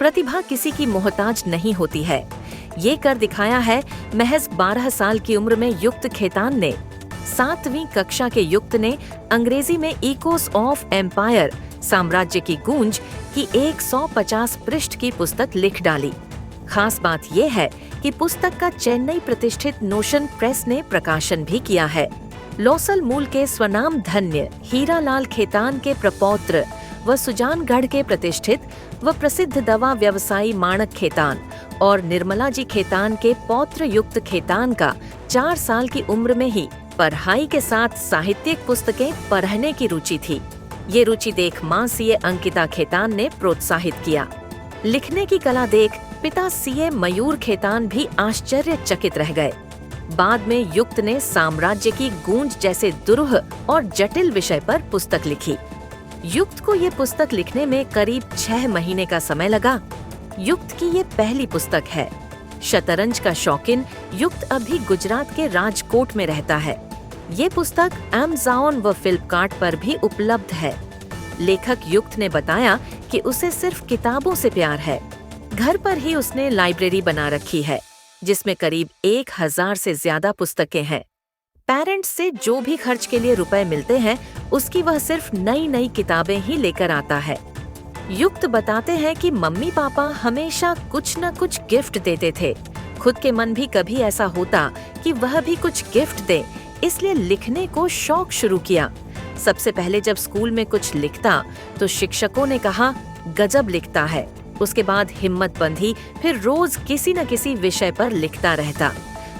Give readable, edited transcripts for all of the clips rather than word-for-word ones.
प्रतिभा किसी की मोहताज नहीं होती है। ये कर दिखाया है महज 12 साल की उम्र में युक्त खेतान ने। 7वीं कक्षा के युक्त ने अंग्रेजी में इकोस ऑफ एम्पायर, साम्राज्य की गूंज की 150 पृष्ठ की पुस्तक लिख डाली। खास बात यह है कि पुस्तक का चेन्नई प्रतिष्ठित नोशन प्रेस ने प्रकाशन भी किया है। लौसल मूल के स्वनाम धन्य हीरालाल खेतान के प्रपौत्र व सुजानगढ़ के प्रतिष्ठित व प्रसिद्ध दवा व्यवसायी माणक खेतान और निर्मला जी खेतान के पौत्र युक्त खेतान का 4 साल की उम्र में ही पढ़ाई के साथ साहित्यिक पुस्तकें पढ़ने की रुचि थी। ये रुचि देख मां सीए अंकिता खेतान ने प्रोत्साहित किया। लिखने की कला देख पिता सीए मयूर खेतान भी आश्चर्यचकित रह गए। बाद में युक्त ने साम्राज्य की गूंज जैसे दुरूह और जटिल विषय पर पुस्तक लिखी। युक्त को ये पुस्तक लिखने में करीब 6 महीने का समय लगा। युक्त की ये पहली पुस्तक है। शतरंज का शौकीन युक्त अभी गुजरात के राजकोट में रहता है। ये पुस्तक अमेज़न व फ्लिपकार्ट पर भी उपलब्ध है। लेखक युक्त ने बताया कि उसे सिर्फ किताबों से प्यार है। घर पर ही उसने लाइब्रेरी बना रखी है, जिसमें करीब 1000 से ज्यादा पुस्तकें हैं। पेरेंट्स से जो भी खर्च के लिए रुपए मिलते हैं, उसकी वह सिर्फ नई नई किताबें ही लेकर आता है। युक्त बताते हैं कि मम्मी पापा हमेशा कुछ न कुछ गिफ्ट देते थे। खुद के मन भी कभी ऐसा होता कि वह भी कुछ गिफ्ट दे, इसलिए लिखने को शौक शुरू किया। सबसे पहले जब स्कूल में कुछ लिखता तो शिक्षकों ने कहा गजब लिखता है। उसके बाद हिम्मत बंधी, फिर रोज किसी न किसी विषय पर लिखता रहता।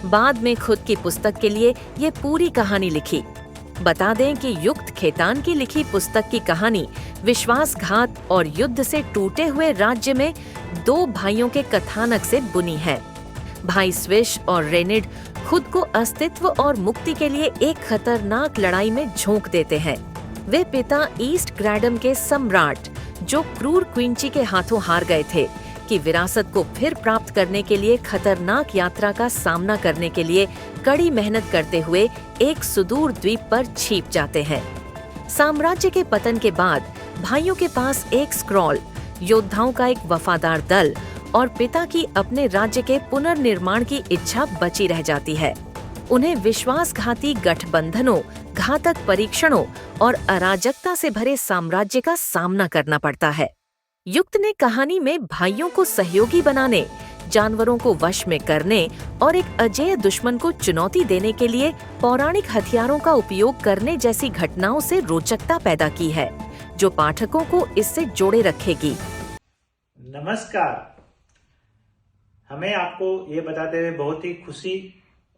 बाद में खुद की पुस्तक के लिए ये पूरी कहानी लिखी। बता दें कि युक्त खेतान की लिखी पुस्तक की कहानी विश्वासघात और युद्ध से टूटे हुए राज्य में 2 भाइयों के कथानक से बुनी है। भाई स्विश और रेनिड खुद को अस्तित्व और मुक्ति के लिए एक खतरनाक लड़ाई में झोंक देते हैं। वे पिता ईस्ट ग्रैडम के सम्राट, जो क्रूर क्विंची के हाथों हार गए थे, की विरासत को फिर प्राप्त करने के लिए खतरनाक यात्रा का सामना करने के लिए कड़ी मेहनत करते हुए एक सुदूर द्वीप पर छिप जाते हैं। साम्राज्य के पतन के बाद भाइयों के पास एक स्क्रॉल, योद्धाओं का एक वफादार दल और पिता की अपने राज्य के पुनर्निर्माण की इच्छा बची रह जाती है। उन्हें विश्वासघाती गठबंधनों, घातक परीक्षणों और अराजकता से भरे साम्राज्य का सामना करना पड़ता है। युक्त ने कहानी में भाइयों को सहयोगी बनाने, जानवरों को वश में करने और एक अजेय दुश्मन को चुनौती देने के लिए पौराणिक हथियारों का उपयोग करने जैसी घटनाओं से रोचकता पैदा की है, जो पाठकों को इससे जोड़े रखेगी। नमस्कार। हमें आपको ये बताते हुए बहुत ही खुशी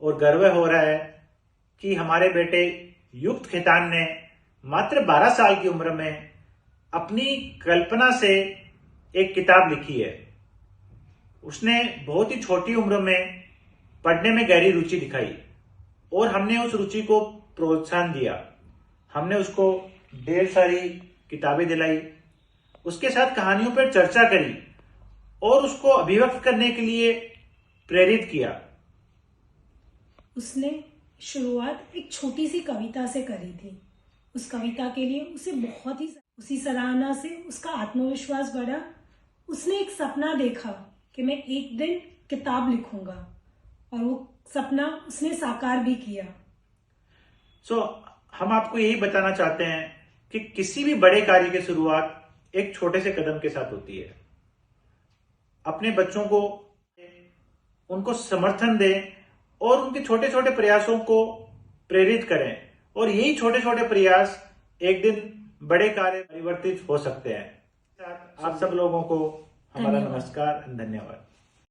और गर्व हो रहा है कि हमारे बेटे युक्त खेतान ने मात्र 12 साल की उम्र में अपनी कल्पना से एक किताब लिखी है। उसने बहुत ही छोटी उम्र में पढ़ने में गहरी रुचि दिखाई और हमने उस रुचि को प्रोत्साहन दिया। हमने उसको ढेर सारी किताबें दिलाई, उसके साथ कहानियों पर चर्चा करी और उसको अभिव्यक्त करने के लिए प्रेरित किया। उसने शुरुआत एक छोटी सी कविता से करी थी। उस कविता के लिए उसे बहुत ही उसी सराहना से उसका आत्मविश्वास बढ़ा। उसने एक सपना देखा कि मैं एक दिन किताब लिखूंगा और वो सपना उसने साकार भी किया। हम आपको यही बताना चाहते हैं कि किसी भी बड़े कार्य की शुरुआत एक छोटे से कदम के साथ होती है। अपने बच्चों को उनको समर्थन दें और उनके छोटे छोटे प्रयासों को प्रेरित करें और यही छोटे छोटे प्रयास एक दिन बड़े कार्य परिवर्तित हो सकते हैं। आप सब लोगों को हमारा नमस्कार, धन्यवाद।